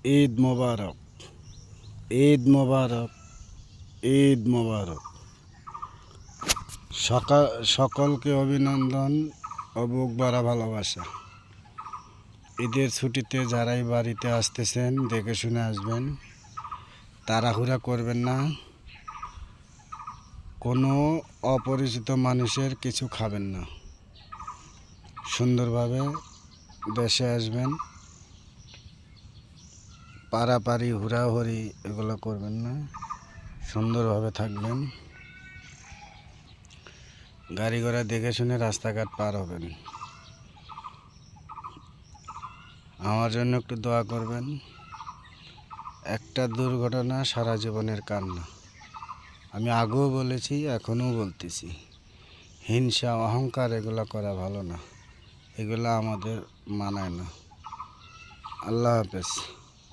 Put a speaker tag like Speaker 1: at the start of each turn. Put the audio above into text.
Speaker 1: ঈদ মোবারক, ঈদ মোবারক, ঈদ মোবারক। সকলকে অভিনন্দন ও বুক ভরা ভালোবাসা। ঈদের ছুটিতে যারাই বাড়িতে আসতেছেন দেখে শুনে আসবেন, তাড়াহুড়া করবেন না। কোনো অপরিচিত মানুষের কিছু খাবেন না। সুন্দরভাবে দেশে আসবেন, পারাপারি হুড়াহুড়ি এগুলো করবেন না, সুন্দরভাবে থাকবেন। গাড়ি ঘোড়া দেখে শুনে রাস্তাঘাট পার হবেন। আমার জন্য একটু দোয়া করবেন। একটা দুর্ঘটনা সারা জীবনের কান্না। আমি আগেও বলেছি, এখনও বলতেছি, হিংসা অহংকার এগুলো করা ভালো না, এগুলো আমাদের মানায় না। আল্লাহ হাফেজ।